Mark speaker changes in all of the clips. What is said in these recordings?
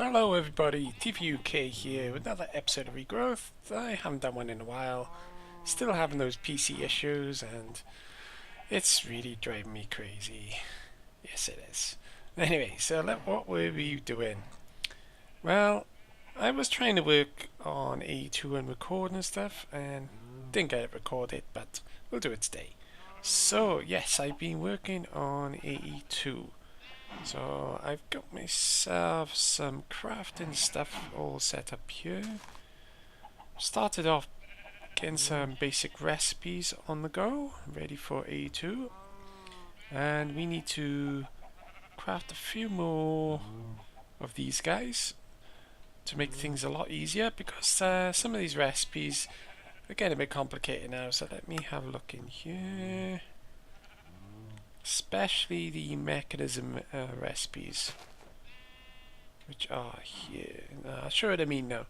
Speaker 1: Hello everybody, TVUK here with another episode of Regrowth. I haven't done one in a while, still having those PC issues and it's really driving me crazy. Yes it is. Anyway, so what were we doing? Well, I was trying to work on AE2 and record and stuff and didn't get it recorded, but we'll do it today. So yes, I've been working on AE2. So I've got myself some crafting stuff all set up here. Started off getting some basic recipes on the go, ready for AE2. And we need to craft a few more of these guys to make things a lot easier, because some of these recipes are getting a bit complicated now. So let me have a look in here. Especially the mechanism recipes, which are here. I'll show you what I mean now.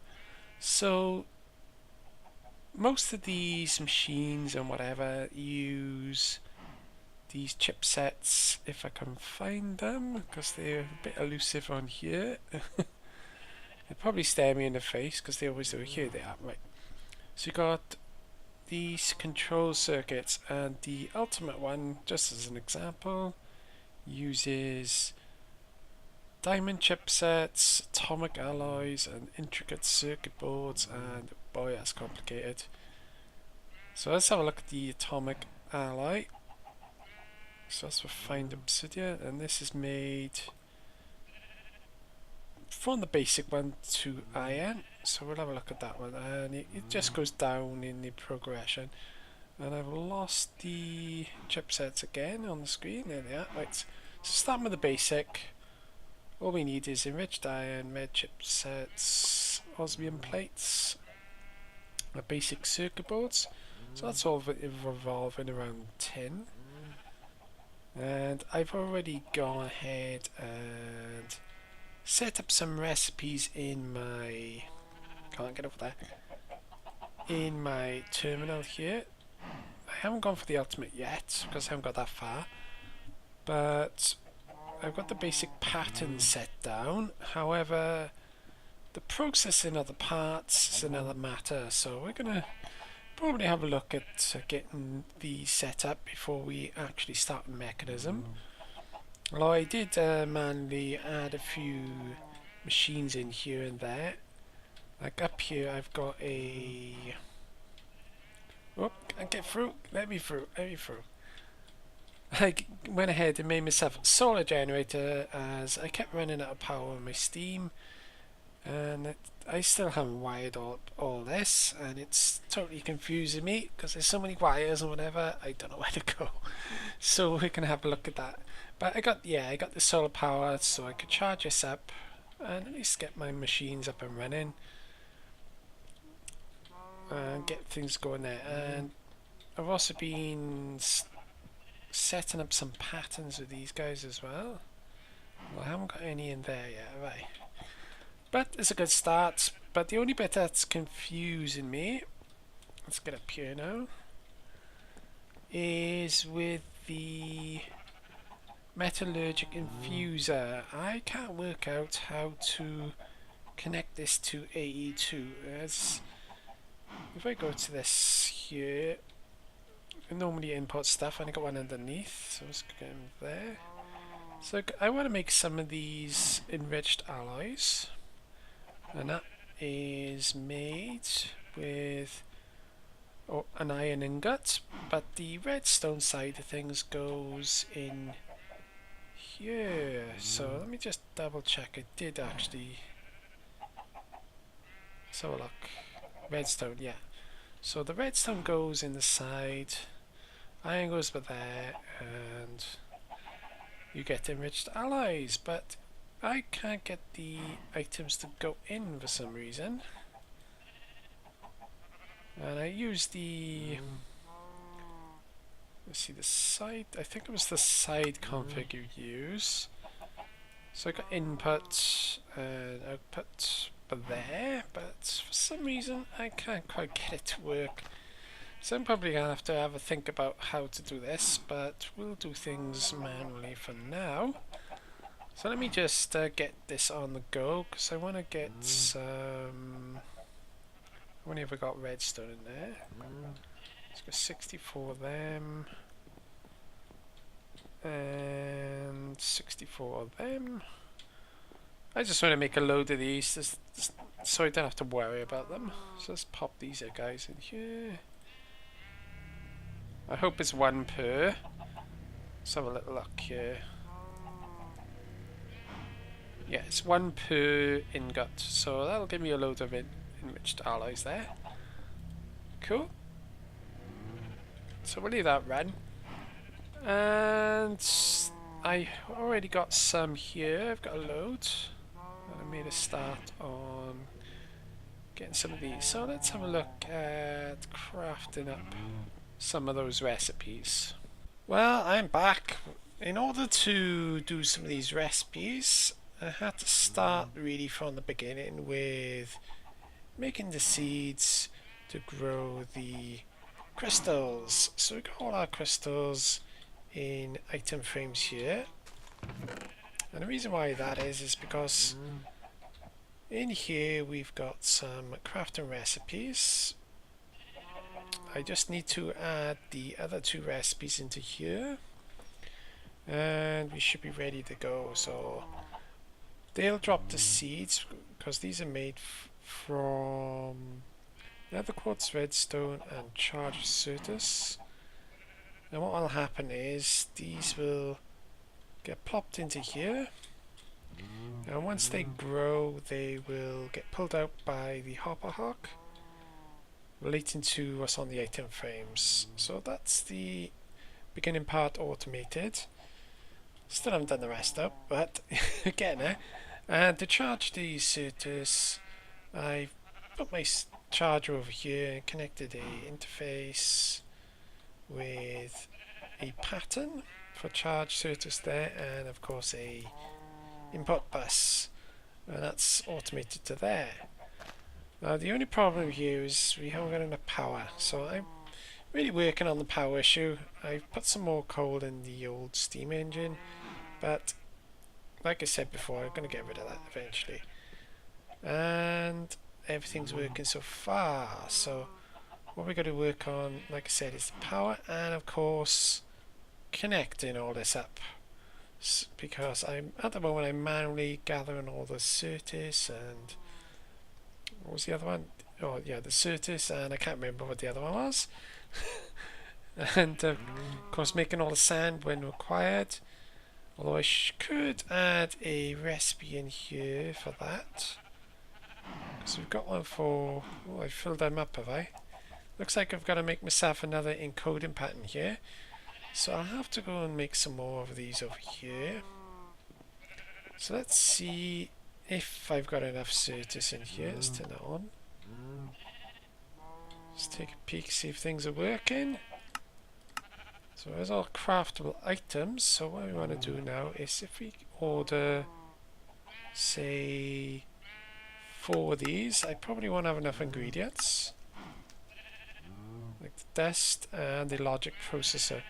Speaker 1: So most of these machines and whatever use these chipsets, if I can find them, because they're a bit elusive on here. They probably stare me in the face because they always do. Here they are, right. So you got these control circuits, and the ultimate one, just as an example, uses diamond chipsets, atomic alloys, and intricate circuit boards, and boy, that's complicated. So let's have a look at the atomic alloy. So that's refined obsidian, and this is made from the basic one to iron. So we'll have a look at that one, and it just goes down in the progression. And I've lost the chipsets again on the screen. There they are. Right, so starting with the basic, all we need is enriched iron, med chipsets, osmium plates, the basic circuit boards. So that's all revolving around tin. And I've already gone ahead and set up some recipes in my, can't get over there, in my terminal here. I haven't gone for the ultimate yet because I haven't got that far, but I've got the basic pattern set down. However, the processing of the parts is another matter, so we're gonna probably have a look at getting these set up before we actually start the mechanism. Although I did manually add a few machines in here and there. Like up here I've got a... Oh, can't get through. Let me through. I went ahead and made myself a solar generator as I kept running out of power on my Steam. And I still haven't wired all this, and it's totally confusing me because there's so many wires and whatever, I don't know where to go. So we can have a look at that. But I got the solar power, so I could charge this up and at least get my machines up and running and get things going there. And I've also been setting up some patterns with these guys as well. Well, I haven't got any in there yet, have I? But it's a good start. But the only bit that's confusing me, let's get up here now, is with the metallurgic infuser. I can't work out how to connect this to AE2. As if I go to this here, I normally import stuff, and I got one underneath, so let's go there. So I want to make some of these enriched alloys, and that is made with an iron ingot, but the redstone side of things goes in here. So let me just double check. I did actually. So look, redstone, yeah. So the redstone goes in the side, iron goes by there, and you get enriched alloys. But I can't get the items to go in for some reason. And I use the, let's see, the side, I think it was the side config you use. So I got input and output there, but for some reason I can't quite get it to work. So I'm probably going to have a think about how to do this, but we'll do things manually for now. So let me just get this on the go, because I want to get some... I've only ever got redstone in there. Let's go 64 of them. And 64 of them. I just want to make a load of these so I don't have to worry about them. So let's pop these guys in here. I hope it's one per. Let's have a little look here. Yeah, it's one per ingot, so that'll give me a load of enriched alloys there. Cool. So we'll leave that run. And I already got some here. I've got a load. And I made a start on getting some of these. So let's have a look at crafting up some of those recipes. Well, I'm back. In order to do some of these recipes, I had to start really from the beginning with making the seeds to grow the crystals. So we've got all our crystals in item frames here. And the reason why that is because in here we've got some crafting recipes. I just need to add the other two recipes into here. And we should be ready to go. So they'll drop the seeds because these are made from nether quartz, redstone and charged certus. And what will happen is these will get plopped into here, and once they grow they will get pulled out by the hopper hawk relating to what's on the item frames. So that's the beginning part automated. Still haven't done the rest up, but getting there. And to charge the certus, I put my charger over here and connected a interface with a pattern for charge certus there, and of course a input bus, and that's automated to there. Now the only problem here is we haven't got enough power, so I'm really working on the power issue. I've put some more coal in the old steam engine, but like I said before, I'm going to get rid of that eventually. And everything's working so far, so what we've got to work on, like I said, is the power, and of course connecting all this up, because at the moment I'm manually gathering all the certus and what was the other one? Oh yeah, the certus, and I can't remember what the other one was. And of course making all the sand when required, although I could add a recipe in here for that, because we've got one for... oh, I filled them up, have I? Looks like I've got to make myself another encoding pattern here, so I'll have to go and make some more of these over here. So let's see if I've got enough certus in here. Let's turn that on. Let's take a peek, see if things are working. So there's all craftable items. So what we want to do now is, if we order, say, 4 of these, I probably won't have enough ingredients, like the dust and the logic processor.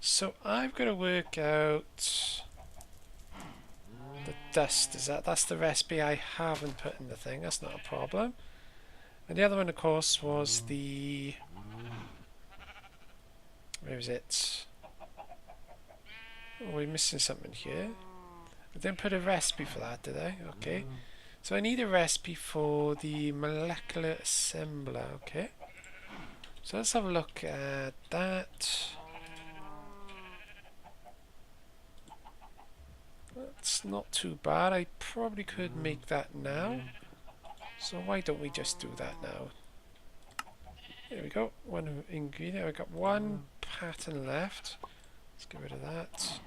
Speaker 1: So I've got to work out the dust. That's the recipe I haven't put in the thing. That's not a problem. And the other one, of course, was the... where is it? Oh, we're missing something here. I didn't put a recipe for that, did I? Okay. So I need a recipe for the molecular assembler. Okay. So let's have a look at that. That's not too bad. I probably could make that now. So why don't we just do that now? There we go. One ingredient. I've got one pattern left. Let's get rid of that.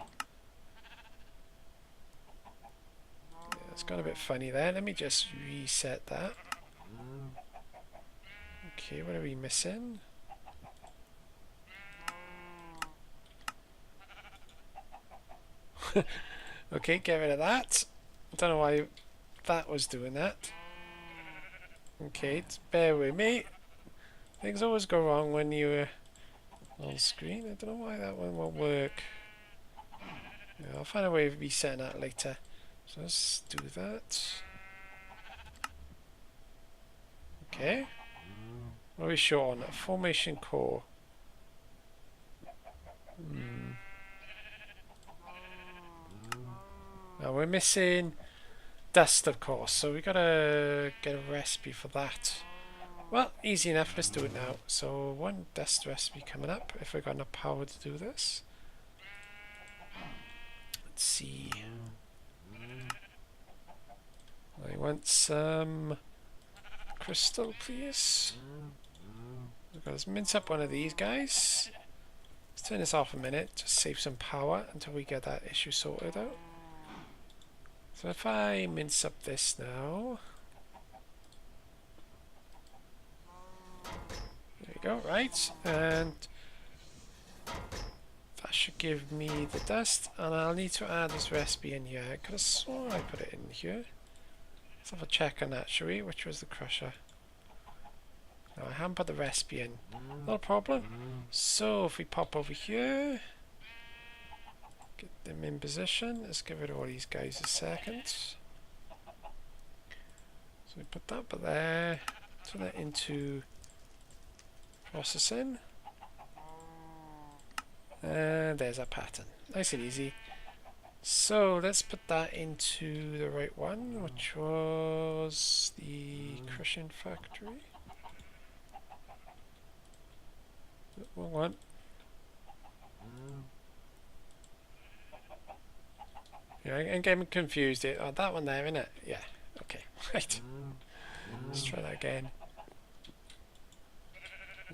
Speaker 1: Yeah, it's gone a bit funny there. Let me just reset that. Okay, what are we missing? Okay, get rid of that. I don't know why that was doing that. Okay, bear with me. Things always go wrong when you're on screen. I don't know why that one won't work. Yeah, I'll find a way of resetting that later. So let's do that. Okay. What are we short on? A formation core. Now we're missing dust, of course, so we gotta get a recipe for that. Well, easy enough, let's do it now. So one dust recipe coming up, if we've got enough power to do this. Let's see. I want some crystal, please. Let's mince up one of these guys. Let's turn this off a minute, just save some power until we get that issue sorted out. So if I mince up this now. There we go, right. And that should give me the dust. And I'll need to add this recipe in here. I could have sworn I put it in here. Let's have a check on that, shall we? Which was the crusher? No, I haven't put the recipe in. Not a problem. So if we pop over here, get them in position. Let's give it all these guys a second. So we put that there. Turn that into processing. And there's our pattern. Nice and easy. So let's put that into the right one, which was the crushing factory. Wrong one. Yeah, I'm getting confused. Oh, that one there, isn't it? Yeah. Okay. Right. Let's try that again.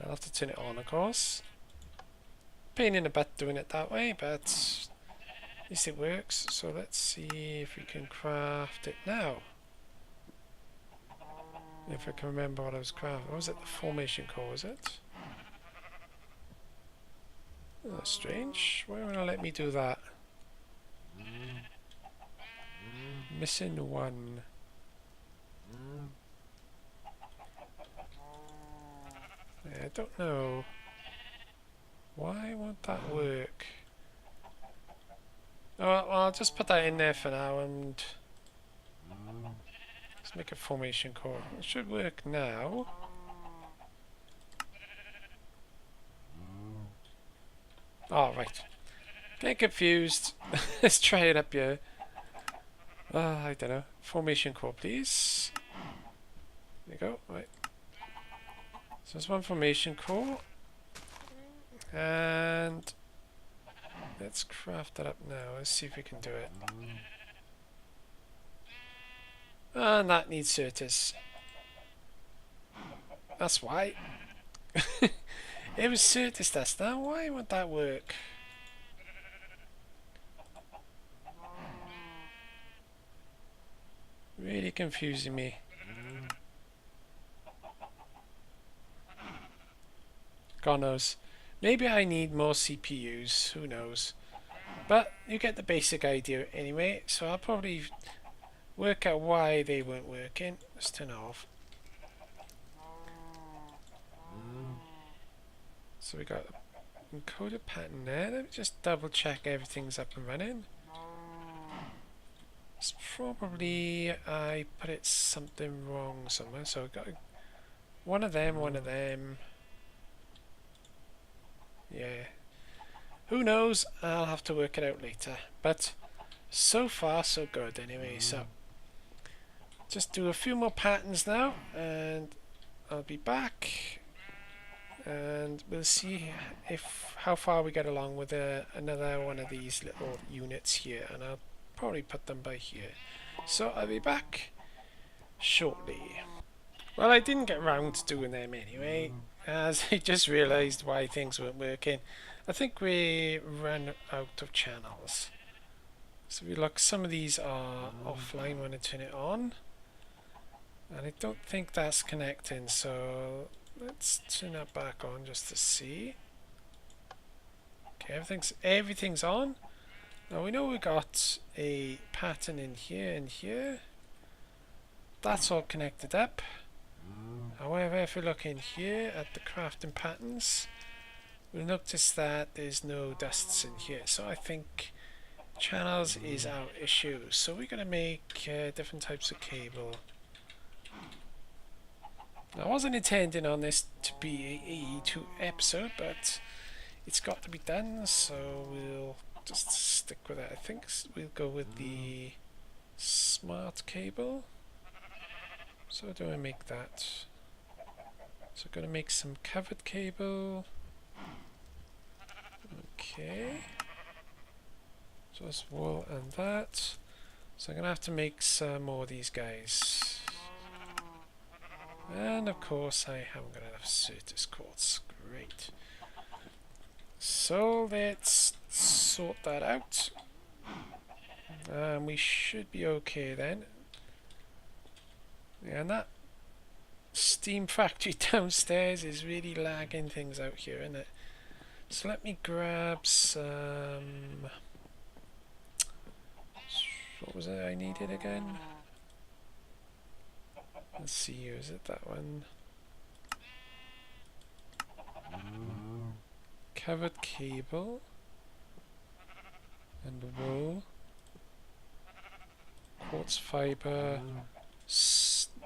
Speaker 1: I'll have to turn it on, of course. Pain in the butt doing it that way, but at least it works. So let's see if we can craft it now. If I can remember what I was crafting. What was it? The formation core, was it? Oh, strange. Why won't it let me do that? Missing one. Yeah, I don't know. Why won't that work? Oh, well, I'll just put that in there for now and let's make a formation core. It should work now. Oh, right. Get confused. Let's try it up here. I don't know. Formation core, please. There you go. Right. So there's one formation core. And let's craft that up now. Let's see if we can do it. And that needs Certus. That's why. It was Certus dust. Now why would that work? Really confusing me. God knows. Maybe I need more CPUs, who knows. But you get the basic idea anyway, so I'll probably work out why they weren't working. Let's turn it off. So we got an encoded pattern there. Let me just double check everything's up and running. It's probably I put it something wrong somewhere, so I've got one of them. Yeah. Who knows? I'll have to work it out later. But so far so good anyway. So just do a few more patterns now and I'll be back and we'll see how far we get along with another one of these little units here, and I'll probably put them by here. So I'll be back shortly. Well, I didn't get around to doing them anyway, as I just realised why things weren't working. I think we ran out of channels. So we look, some of these are offline when I turn it on. And I don't think that's connecting, so let's turn that back on just to see. Okay, everything's on. Now we know we got a pattern in here and here. That's all connected up. However, if we look in here at the crafting patterns, we'll notice that there's no dusts in here. So I think channels is our issue. So we're going to make different types of cable. Now, I wasn't intending on this to be a AE2 episode, but it's got to be done, so we'll just stick with it. I think we'll go with the smart cable. So how do I make that? So I'm going to make some covered cable. Okay. So that's wool and that. So I'm going to have to make some more of these guys. And of course I haven't got enough Certus quartz. Great. So let's sort that out. We should be okay then. Yeah, and that steam factory downstairs is really lagging things out here, isn't it? So let me grab some... What was it I needed again? Let's see, is it that one? Covered cable and wool, quartz fiber.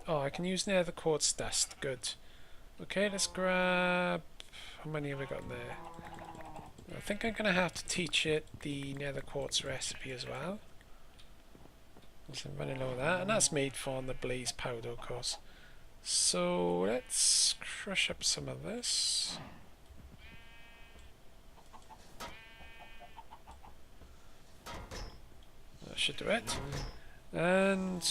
Speaker 1: Oh, I can use nether quartz dust. Good. Okay, let's grab. How many have we got in there? I think I'm gonna have to teach it the nether quartz recipe as well. So I'm running low on that, and that's made from the blaze powder, of course. So let's crush up some of this. That should do it. And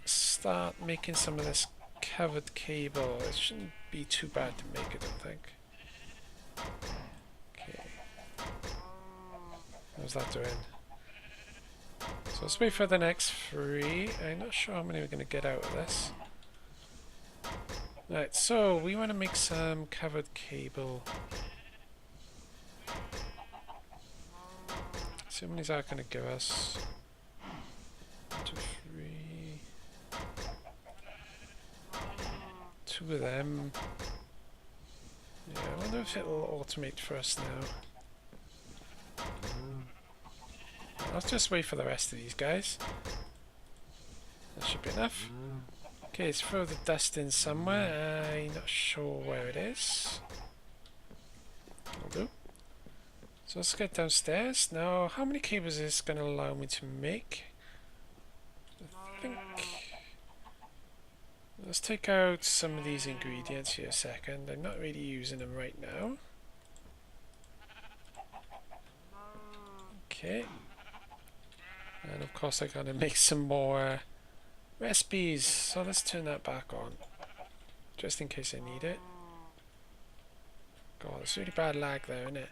Speaker 1: start making some of this covered cable. It shouldn't be too bad to make, I don't think. Okay. How's that doing? So let's wait for the next 3. I'm not sure how many we're going to get out of this. Right, so we want to make some covered cable. So how many is that going to give us? 1, 2, 3. 2 of them. Yeah, I wonder if it'll automate for us now. Let's just wait for the rest of these guys. That should be enough. Okay, let's throw the dust in somewhere. I'm not sure where it is. Will do. So let's get downstairs. Now, how many cables is this going to allow me to make? I think... Let's take out some of these ingredients here a second. I'm not really using them right now. Okay. And of course I'm going to make some more recipes. So let's turn that back on. Just in case I need it. God, there's really bad lag there, isn't it?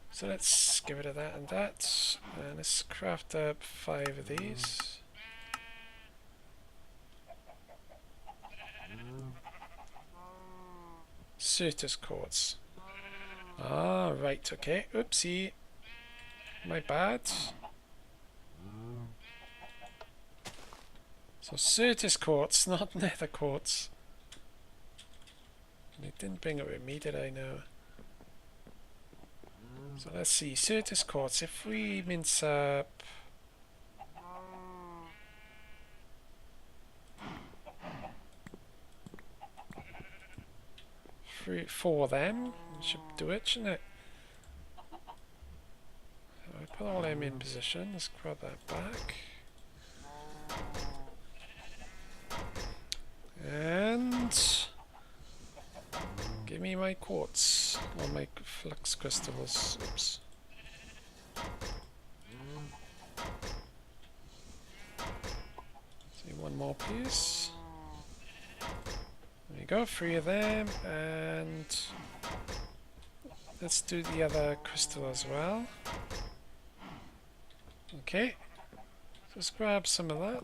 Speaker 1: So let's get rid of that and that. And let's craft up 5 of these. Certus quartz. Ah, right, okay. Oopsie. My bad. So Certus quartz, not nether quartz. And it didn't bring it with me, did I? No. So let's see, Certus quartz, if we mince up... 4 of them, should do it, shouldn't it? So I put all them in position, let's grab that back. And give me my quartz, or my flux crystals. Oops. See, 1 more piece. There you go, 3 of them, and let's do the other crystal as well. Okay, let's grab some of that.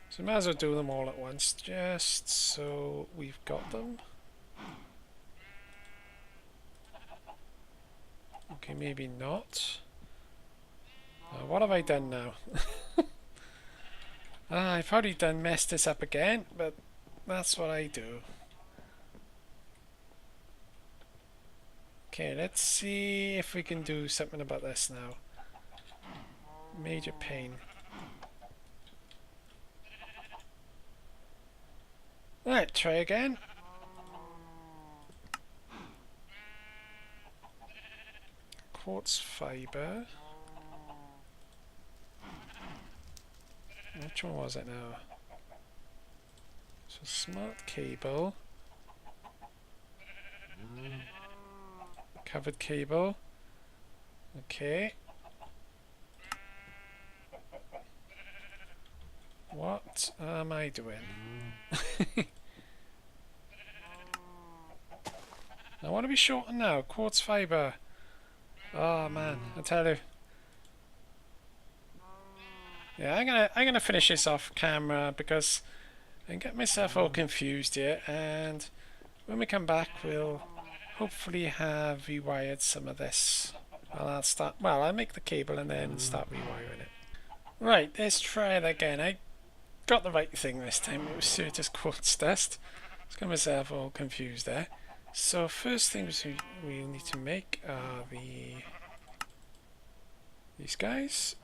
Speaker 1: So we might as well do them all at once, just so we've got them. Okay, maybe not. What have I done now? I've probably messed this up again, but that's what I do. Okay, let's see if we can do something about this now. Major pain. Right, try again. Quartz fiber. Which one was it now? So smart cable. Covered cable. Okay. What am I doing? I want to be shortened now. Quartz fiber. Oh man, I tell you. Yeah, I'm gonna finish this off camera because I get myself all confused here, and when we come back we'll hopefully have rewired some of this. I'll make the cable and then start rewiring it. Right, let's try it again. I got the right thing this time. It was Certus quartz dust. Let's get myself all confused there. So first things we need to make are these guys.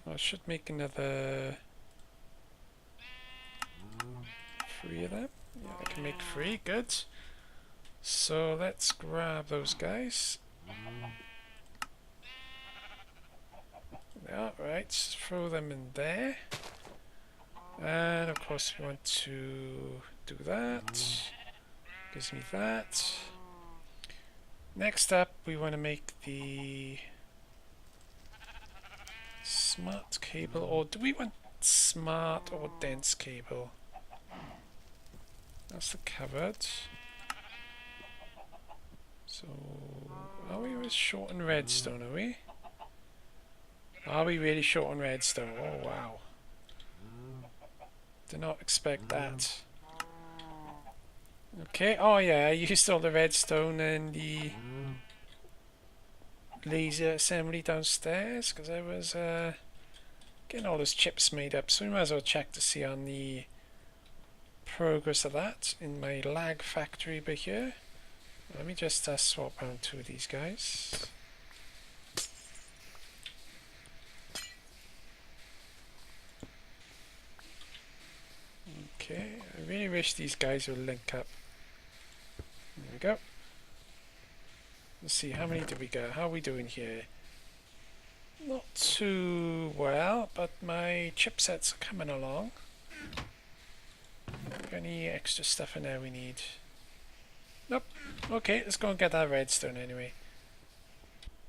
Speaker 1: I should make another 3 of them. Yeah, I can make 3. Good. So let's grab those guys. Yeah, right. Throw them in there. And of course we want to do that. Gives me that. Next up we want to make the smart cable, or do we want smart or dense cable? That's the covered. So are we short on redstone, are we? Are we really short on redstone? Oh wow. Did not expect that. Okay, oh yeah, I used all the redstone and the laser assembly downstairs because I was getting all those chips made up, so we might as well check to see on the progress of that in my lag factory over here. Let me just swap around 2 of these guys. Okay, I really wish these guys would link up. There we go. Let's see, how many do we got? How are we doing here? Not too well, but my chipsets are coming along. Got any extra stuff in there we need? Nope. Okay, let's go and get that redstone anyway.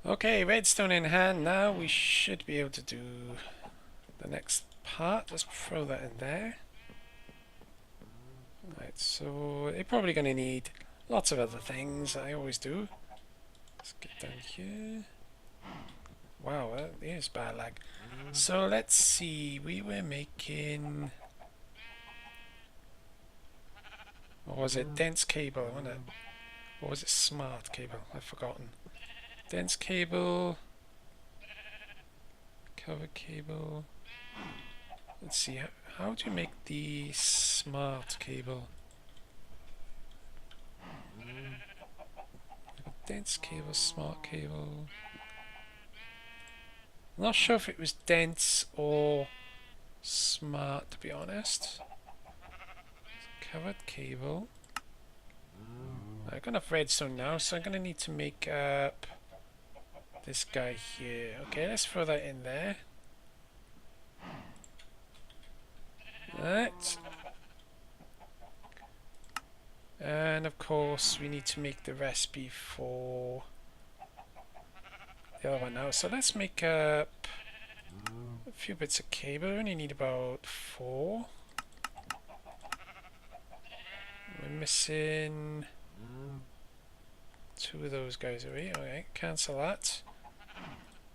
Speaker 1: Okay, redstone in hand. Now we should be able to do the next part. Let's throw that in there. Right, so they're probably going to need lots of other things. I always do. Let's get down here. Wow, there's bad lag. So let's see. We were making... What was it? Dense cable, wasn't it? Or was it smart cable? I've forgotten. Dense cable. Cover cable. Let's see. How do you make the smart cable? Dense cable, smart cable. I'm not sure if it was dense or smart, to be honest. Covered cable. I've got enough redstone now, so I'm going to need to make up this guy here. Okay, let's throw that in there. Right. And of course we need to make the recipe for the other one now. So let's make up a few bits of cable. We only need about 4. We're missing 2 of those guys away. Okay, cancel that.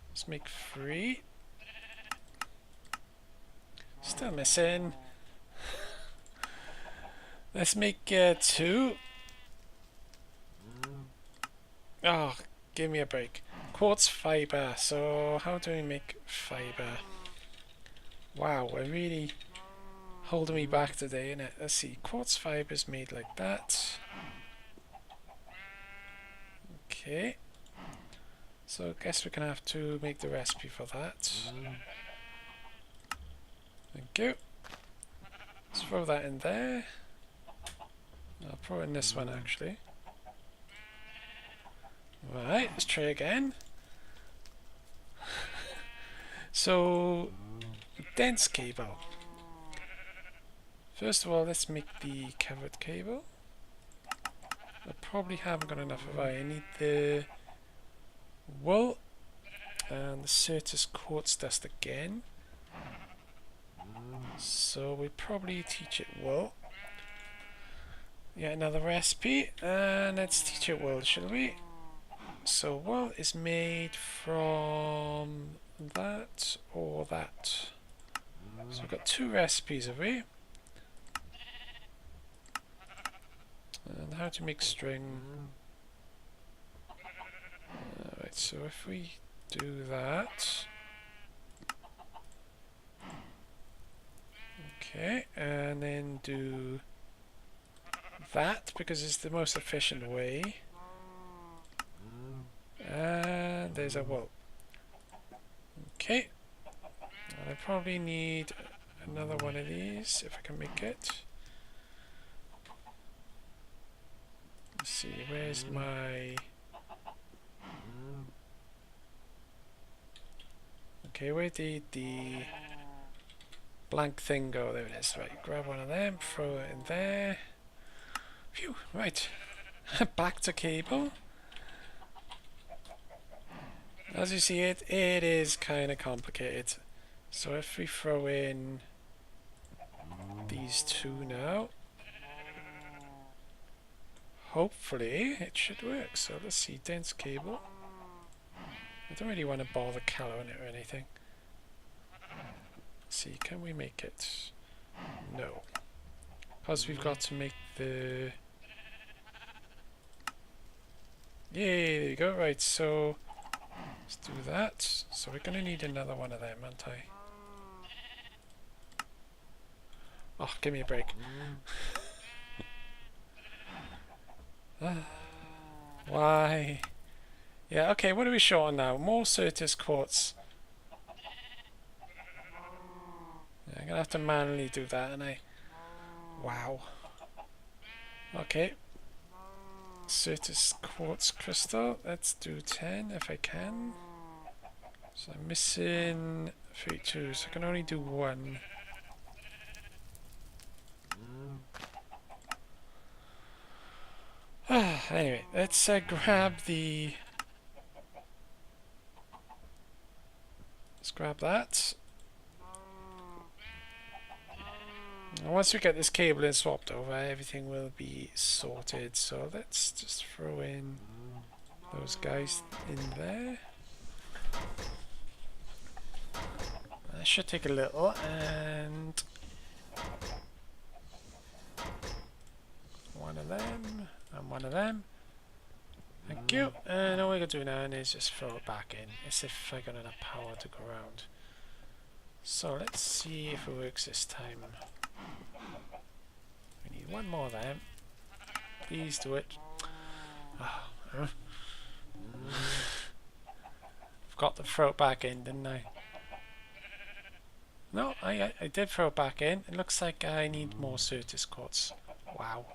Speaker 1: Let's make 3. Still missing. Let's make 2. Oh, give me a break. Quartz fiber. So how do we make fiber? Wow, we're really holding me back today, innit? Let's see. Quartz fiber is made like that. Okay. So I guess we're going to have to make the recipe for that. Thank you. Let's throw that in there. I'll throw it in this one actually. Right, let's try again. So, dense cable. First of all, let's make the covered cable. I probably haven't got enough of it. I need the wool and the Certus quartz dust again. So we probably teach it wool. Yeah, another recipe, and let's teach it wool, shall we? So wool is made from that or that. So we've got two recipes, have we? And how to make string. Alright, so if we do that. Okay, and then do that because it's the most efficient way. And there's a wool. Okay, and I probably need another one of these if I can make it. Let's see, where's my... Okay, where did the blank thing go? There it is. Right, grab one of them, throw it in there. Phew, right. Back to cable. As you see it is kind of complicated. So if we throw in these two now, hopefully it should work. So let's see, dense cable. I don't really want to bother coloring it or anything. Let's see, can we make it? No. Because we've got to make the... Yay, there you go. Right, so let's do that. So we're going to need another one of them, aren't I? Oh, give me a break. Why? Yeah, okay, what are we short on now? More Certus quartz. Yeah, I'm going to have to manually do that, and wow. Okay. Certus quartz crystal. Let's do 10 if I can. So I'm missing 32, so I can only do one. Anyway, let's grab the... Let's grab that. And once we get this cable in swapped over, everything will be sorted. So let's just throw in those guys in there. That should take a little, and one of them, and one of them. Thank you. And all we got to do now is just throw it back in, as if I got enough power to go around. So let's see if it works this time. We need one more of them. Please do it. Oh. Forgot to throw it back in, didn't I? No, I did throw it back in. It looks like I need more Certus quartz. Wow.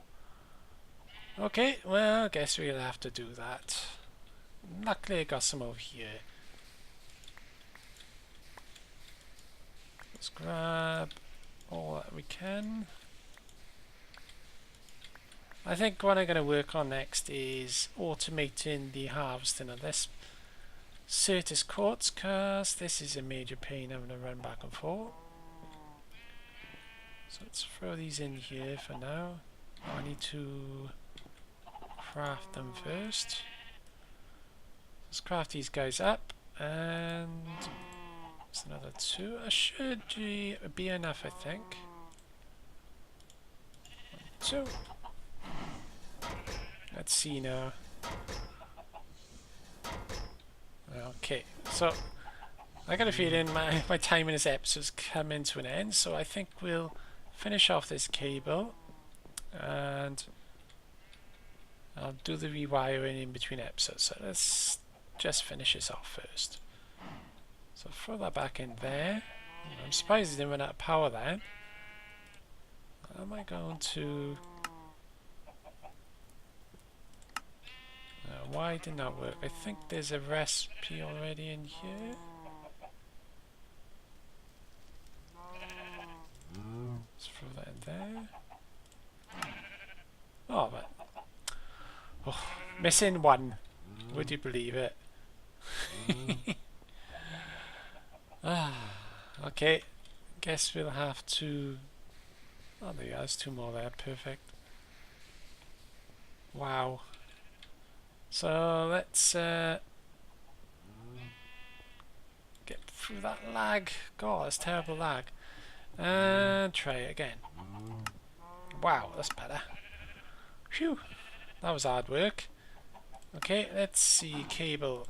Speaker 1: Okay, well, I guess we'll have to do that. Luckily I got some over here. Let's grab all that we can. I think what I'm going to work on next is automating the harvesting of this Certus quartz, because this is a major pain having to run back and forth. So let's throw these in here for now. I need to craft them first. Let's craft these guys up, and there's another two. I should be enough, I think. 1, 2. Let's see now. Okay, so I got a feeling my time in this episode's coming to an end, so I think we'll finish off this cable, and I'll do the rewiring in between episodes. So let's just finish this off first. So throw that back in there. I'm surprised it didn't run out of power then. Am I going to... why didn't that work? I think there's a recipe already in here. Let's throw that in there. Oh, but... oh, missing one. Would you believe it? Okay. Guess we'll have to... oh, there you go. There's 2 more there. Perfect. Wow. So let's get through that lag. God, that's terrible lag. And try it again. Wow, that's better. Phew, that was hard work. Okay, let's see, cable.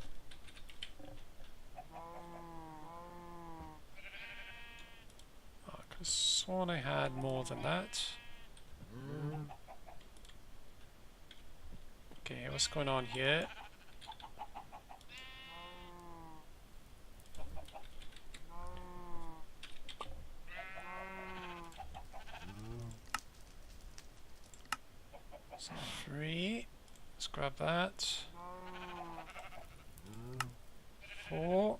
Speaker 1: Oh, I could have sworn I had more than that. Okay, what's going on here? So 3. Let's grab that. 4.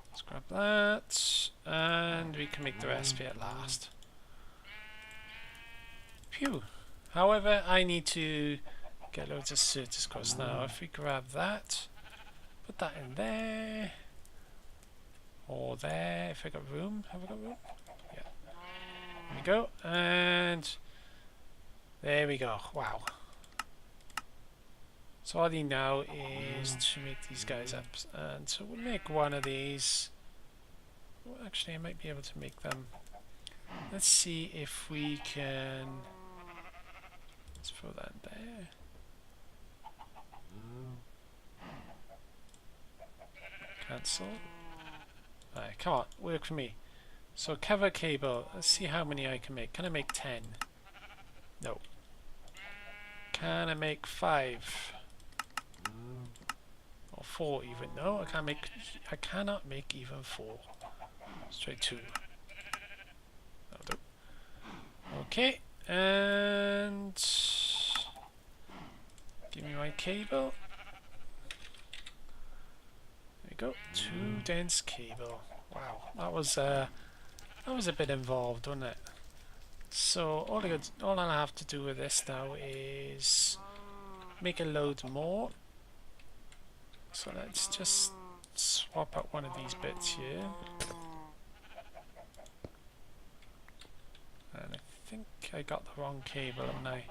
Speaker 1: Let's grab that. And we can make the recipe at last. Phew. However, I need to get loads of surface costs now. If we grab that, put that in there, or there, if I got room. Have I got room? Yeah. There we go, and there we go. Wow. So all I need now is to make these guys up, and so we'll make one of these. Well, actually, I might be able to make them. Let's see if we can. Let's throw that in there. Cancel. Alright, come on, work for me. So cover cable. Let's see how many I can make. Can I make 10? No. Can I make 5? Or 4 even? No, I can't make. I cannot make even 4. Let's try 2. That'll do. Okay. And give me my cable. There we go. 2 dense cable. Wow, that was a bit involved, wasn't it? So all I'll have to do with this now is make a load more. So let's just swap out one of these bits here. And I think I got the wrong cable, haven't I?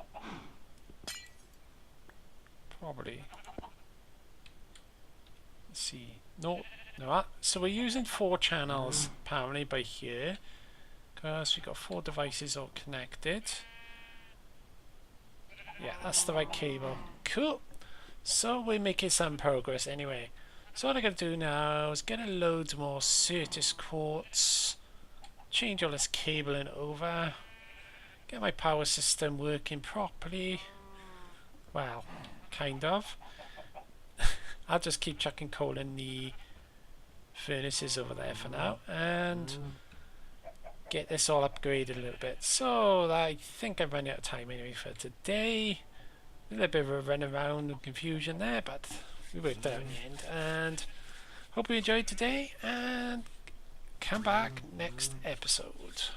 Speaker 1: Probably. Let's see. No. So we're using 4 channels apparently by here, because we've got 4 devices all connected. Yeah, that's the right cable. Cool. So we're making some progress anyway. So what I gotta do now is get a load more Certus quartz, change all this cabling over, get my power system working properly. Well, kind of. I'll just keep chucking coal in the furnaces over there for now and get this all upgraded a little bit. So I think I've run out of time anyway for today. A little bit of a run around and confusion there, but we worked out in the end. And hope you enjoyed today, and come back next episode.